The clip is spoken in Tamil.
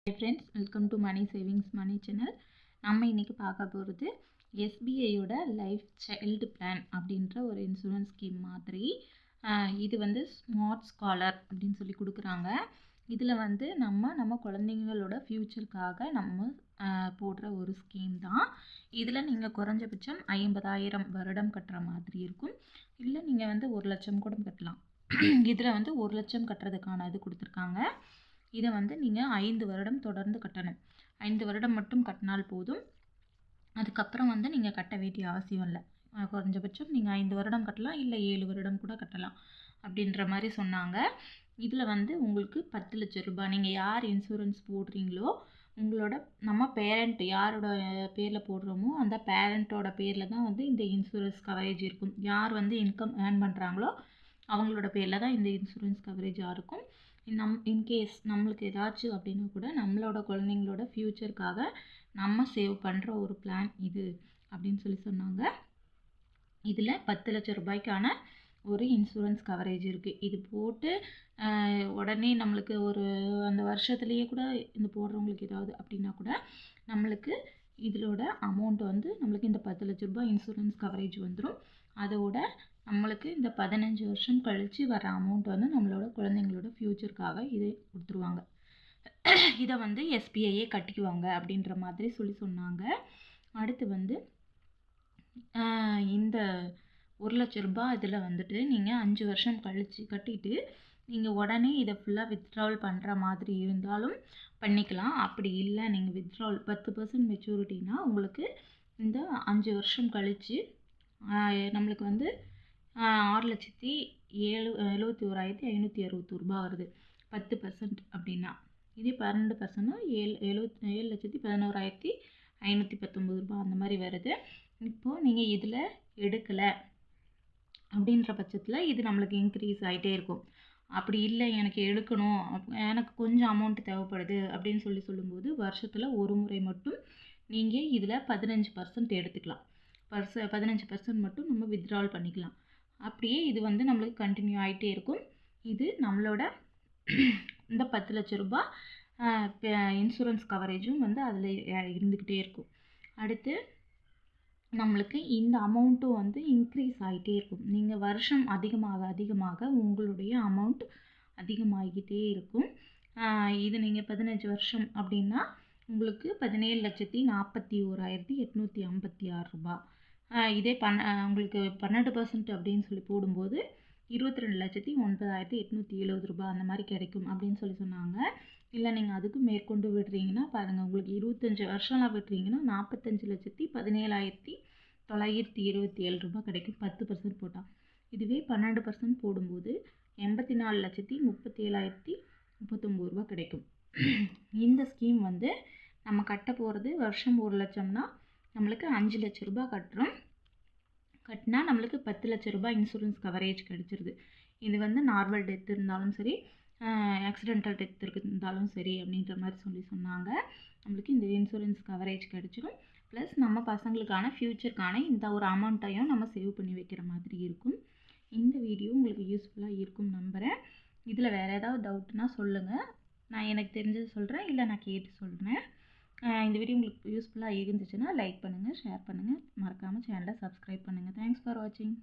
Hi friends, welcome to Money Savings Money channel. நம்ம இன்னைக்கு பார்க்க போகிறது SBIயோட லைஃப் சைல்டு பிளான் அப்படின்ற ஒரு இன்சூரன்ஸ் ஸ்கீம் மாதிரி. இது வந்து ஸ்மார்ட் ஸ்காலர் அப்படின்னு சொல்லி கொடுக்குறாங்க. இதில் வந்து நம்ம குழந்தைங்களோட ஃப்யூச்சருக்காக நம்ம போடுற ஒரு ஸ்கீம் தான். இதில் நீங்கள் குறைஞ்சபட்சம் 50,000 வருடம் கட்டுற மாதிரி இருக்கும். இல்லை நீங்கள் வந்து 1 லட்சம் கூட கட்டலாம். இதில் வந்து 1 லட்சம் கட்டுறதுக்கான இது கொடுத்துருக்காங்க. இதை வந்து நீங்கள் 5 வருடம் தொடர்ந்து கட்டணும். 5 வருடம் மட்டும் கட்டினால் போதும். அதுக்கப்புறம் வந்து நீங்கள் கட்ட வேண்டிய அவசியம் இல்லை. குறைஞ்சபட்சம் நீங்கள் 5 வருடம் கட்டலாம், இல்லை 7 வருடம் கூட கட்டலாம் அப்படின்ற மாதிரி சொன்னாங்க. இதில் வந்து உங்களுக்கு 10 லட்சம் ரூபாய், நீங்கள் யார் இன்சூரன்ஸ் போடுறீங்களோ உங்களோட நம்ம பேரண்ட் யாரோட பேரில் போடுறோமோ அந்த பேரண்ட்டோட பேரில் தான் வந்து இந்த இன்சூரன்ஸ் கவரேஜ் இருக்கும். யார் வந்து இன்கம் ஏர்ன் பண்ணுறாங்களோ அவங்களோட பேரில் தான் இந்த இன்சூரன்ஸ் கவரேஜாக இருக்கும். இன்கேஸ் நம்மளுக்கு ஏதாச்சும் அப்படின்னா கூட நம்மளோட குழந்தைங்களோட ஃப்யூச்சருக்காக நம்ம சேவ் பண்ணுற ஒரு பிளான் இது அப்படின்னு சொல்லி சொன்னாங்க. இதில் 10 லட்சம் ரூபாய்க்கான ஒரு இன்சூரன்ஸ் கவரேஜ் இருக்குது. இது போட்டு உடனே நம்மளுக்கு ஒரு அந்த வருஷத்துலேயே கூட இந்த போடுறவங்களுக்கு ஏதாவது அப்படின்னா கூட நம்மளுக்கு இதோட அமௌண்ட் வந்து நம்மளுக்கு இந்த 10 லட்ச ரூபாய் இன்சூரன்ஸ் கவரேஜ் வந்துடும். அதோட நம்மளுக்கு இந்த 15 வருஷம் கழித்து வர அமௌண்ட் வந்து நம்மளோட குழந்தைங்களோட ஃப்யூச்சருக்காக இதை கொடுத்துருவாங்க. இதை வந்து SBIயே கட்டிக்குவாங்க அப்படின்ற மாதிரி சொல்லி சொன்னாங்க. அடுத்து வந்து இந்த 1 லட்ச ரூபாய் இதில் வந்துட்டு நீங்கள் 5 வருஷம் கழித்து கட்டிட்டு நீங்கள் உடனே இதை ஃபுல்லாக வித்ட்ராவல் பண்ணுற மாதிரி இருந்தாலும் பண்ணிக்கலாம். அப்படி இல்லை நீங்கள் வித்ட்ராவல் 10% மெச்சூரிட்டினா உங்களுக்கு இந்த 5 வருஷம் கழித்து நம்மளுக்கு வந்து 6,71,560 ரூபா வருது. 10% அப்படின்னா இதே 12%னா 7,11,519 ரூபா அந்த மாதிரி வருது. இப்போது நீங்கள் இதில் எடுக்கலை அப்படின்ற பட்சத்தில் இது நம்மளுக்கு இன்க்ரீஸ் ஆகிட்டே இருக்கும். அப்படி இல்லை எனக்கு எடுக்கணும், எனக்கு கொஞ்சம் அமௌண்ட் தேவைப்படுது அப்படின்னு சொல்லும்போது வருஷத்தில் ஒரு முறை மட்டும் நீங்கள் இதில் 15% எடுத்துக்கலாம். 15% மட்டும் நம்ம வித்ட்ராவல் பண்ணிக்கலாம். அப்படியே இது வந்து நம்மளுக்கு கண்டினியூ ஆகிட்டே இருக்கும். இது நம்மளோட இந்த 10 லட்ச ரூபாய் இன்சூரன்ஸ் கவரேஜும் வந்து அதில் இருந்துக்கிட்டே இருக்கும். அடுத்து நம்மளுக்கு இந்த அமௌண்ட்டும் வந்து இன்க்ரீஸ் ஆகிட்டே இருக்கும். நீங்கள் வருஷம் அதிகமாக உங்களுடைய அமௌண்ட் அதிகமாகிக்கிட்டே இருக்கும். இது நீங்கள் 15 வருஷம் அப்படின்னா உங்களுக்கு 17,41,856 ரூபா. இதே உங்களுக்கு 12% அப்படின்னு சொல்லி போடும்போது 22,09,870 ரூபா அந்த மாதிரி கிடைக்கும் அப்படின்னு சொல்லி சொன்னாங்க. இல்லை நீங்கள் அதுக்கு மேற்கொண்டு விடுறீங்கன்னா பாருங்கள், உங்களுக்கு 25 வருஷம்லாம் விடுறீங்கன்னா 45,13,927 ரூபா கிடைக்கும் 10% போட்டால். இதுவே 12% போடும்போது 84,37,039 ரூபா கிடைக்கும். இந்த ஸ்கீம் வந்து நம்ம கட்ட போகிறது வருஷம் 1 லட்சம்னா நம்மளுக்கு 5 லட்ச ரூபாய் கட்டினா நம்மளுக்கு 10 லட்ச ரூபாய் இன்சூரன்ஸ் கவரேஜ் கிடச்சிருது. இது வந்து நார்மல் டெத் இருந்தாலும் சரி, ஆக்சிடென்டல் டெத் இருந்தாலும் சரி அப்படின்ற மாதிரி சொன்னாங்க. நம்மளுக்கு இந்த இன்சூரன்ஸ் கவரேஜ் கிடச்சிடும். ப்ளஸ் நம்ம பசங்களுக்கான ஃப்யூச்சருக்கான இந்த ஒரு அமௌண்ட்டையும் நம்ம சேவ் பண்ணி வைக்கிற மாதிரி இருக்கும். இந்த வீடியோ உங்களுக்கு யூஸ்ஃபுல்லாக இருக்கும் நம்புகிறேன். இதில் வேறு ஏதாவது டவுட்னா சொல்லுங்கள், நான் எனக்கு தெரிஞ்சது சொல்கிறேன், இல்லை நான் கேட்டு சொல்கிறேன். இந்த வீடியோ உங்களுக்கு யூஸ்ஃபுல்லாக இருந்துச்சுன்னா லைக் பண்ணுங்கள், ஷேர் பண்ணுங்கள், மறக்காமல் சேனலை சப்ஸ்கிரைப் பண்ணுங்கள். தேங்க்ஸ் ஃபார் வாட்சிங்.